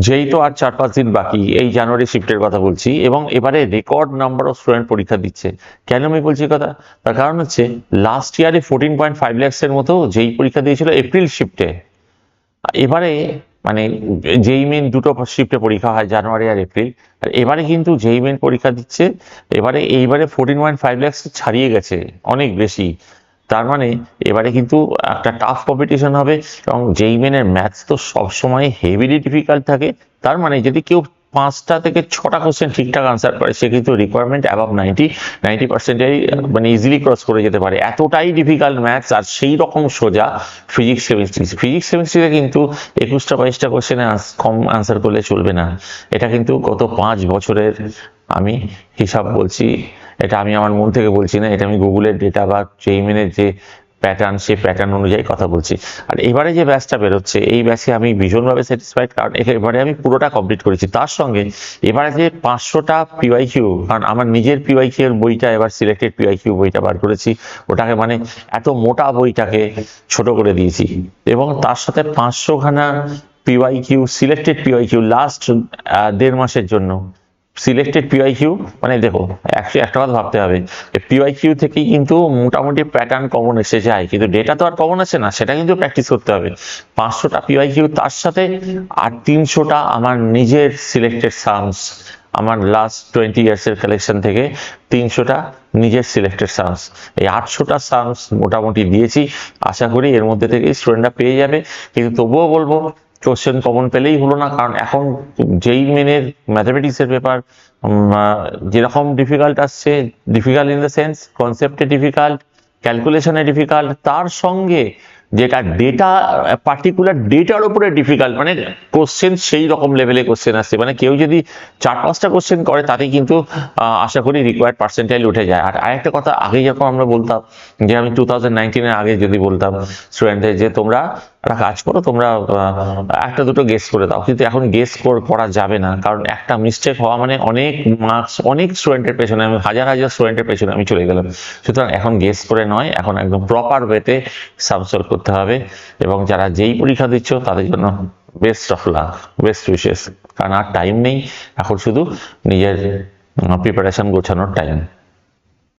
যেই তো আর 4-5 দিন বাকি, এই জানুয়ারি শিফটের কথা বলছি, এবং এবারে রেকর্ড নাম্বার অফ স্টুডেন্ট পরীক্ষা দিচ্ছে। কেন আমি বলছি কথা? তার কারণ হচ্ছে লাস্ট ইয়ারে 14.5 lakhs এর মতো যেই পরীক্ষা দিয়েছিল এপ্রিল শিফটে, এবারে মানে যেই মেন দুটো শিফটে পরীক্ষা হয়, জানুয়ারি আর এপ্রিল, আর এবারে কিন্তু যেই মেন পরীক্ষা দিচ্ছে এইবারে 14.5 lakhs ছাড়িয়ে গেছে, অনেক বেশি। তার মানে এবারে কিন্তু একটা টাফ কম্পিটিশন হবে, এবং যেই মেনের ম্যাথস তো সবসময় হেভিলি ডিফিকাল্ট থাকে। তার মানে যদি কেউ 5টা থেকে 6টা কোশ্চেন ঠিকঠাক আনসার করে, সে কিন্তু রিকোয়ারমেন্ট অ্যাবাভ 90% মানে ইজিলি ক্রস করে যেতে পারে, এতটাই ডিফিকাল্ট ম্যাথস। আর সেই রকম সোজা ফিজিক্স কেমিস্ট্রিতে কিন্তু 21টা 22টা কোশ্চেনে কম আনসার করলে চলবে না। এটা কিন্তু গত 5 বছরের আমি হিসাব বলছি, এটা আমি আমার মন থেকে বলছি না, এটা আমি গুগলের ডেটা বা জেইমেনের যে প্যাটার্ন, সেই প্যাটার্ন অনুযায়ী কথা বলছি। আর এবারে যে ব্যাচটা বেরোচ্ছে, এই ব্যাচে আমি ভীষণভাবে স্যাটিসফাইড, কারণ এবারে আমি পুরোটা কমপ্লিট করেছি। তার সঙ্গে এবারে যে 500টা পিওয়াইকিউ, কারণ আমার নিজের পিওয়াইকিউ এর বইটা, এবার সিলেক্টেড পিওয়াইকিউ বইটা বার করেছি, ওটাকে মানে এত মোটা বইটাকে ছোট করে দিয়েছি, এবং তার সাথে 500খানা পিওয়াইকিউ, সিলেক্টেড পিওয়াইকিউ লাস্ট 1.5 মাসের জন্য। সিলেক্টেড পিওয়াইকিউ মানে দেখো, একটা কথা ভাবতে হবে, পিওয়াইকিউ থেকেই কিন্তু মোটামুটি প্যাটার্ন কমন এসে যায়, কিন্তু ডেটা তো আর কমন আসে না, সেটা কিন্তু প্র্যাকটিস করতে হবে। 500টা পিওয়াইকিউ, তার সাথে আর 300টা আমার নিজের সিলেক্টেড সামস, আমার লাস্ট 20 years এর কালেকশন থেকে 300টা নিজের সিলেক্টেড সামস, এই 800টা সামস মোটামুটি দিয়েছি। আশা করি এর মধ্যে থেকে স্টুডেন্টরা পেয়ে যাবে, কিন্তু তবুও বলবো কোশ্চেন কমন পেলেই হলো না, কারণ এখন যেই মেনের ম্যাথামেটিক্সের পেপার যেরকম ডিফিকাল্ট আসছে, ডিফিকাল্ট ইন দ্য সেন্স কনসেপ্টে ডিফিকাল্ট, ক্যালকুলেশনে ডিফিকাল্ট, তার সঙ্গে যেটা ডেটা, পার্টিকুলার ডেটার উপরে ডিফিকাল্ট, মানে কোশ্চেন সেই রকম লেভেলে কোশ্চেন আসছে, মানে কেউ যদি 4-5টা কোশ্চেন করে তাতে কিন্তু আশা করি রিকোয়ার্ড পার্সেন্টাইল উঠে যায়। আর আরেকটা কথা, আগে যখন আমরা বলতাম, যে আমি 2019-এর আগে যদি বলতাম স্টুডেন্টদের যে তোমরা একটা কাজ করো, তোমরা একটা দুটো গেস করে দাও, কিন্তু এখন গেস করা যাবে না, কারণ একটা মিস্টেক হওয়া মানে অনেক মার্কস, অনেক স্টুডেন্টের পেছনে, আমি হাজার স্টুডেন্টের পেছনে আমি চলে গেলাম। সুতরাং এখন গেস করে নয়, এখন একদম প্রপার ওয়েতে সাম সলভ করতে হবে। এবং যারা যেই পরীক্ষা দিচ্ছ তাদের জন্য best of luck, best wishes, কারণ আর টাইম নেই, এখন শুধু নিজের প্রিপারেশন গোছানোর টাইম।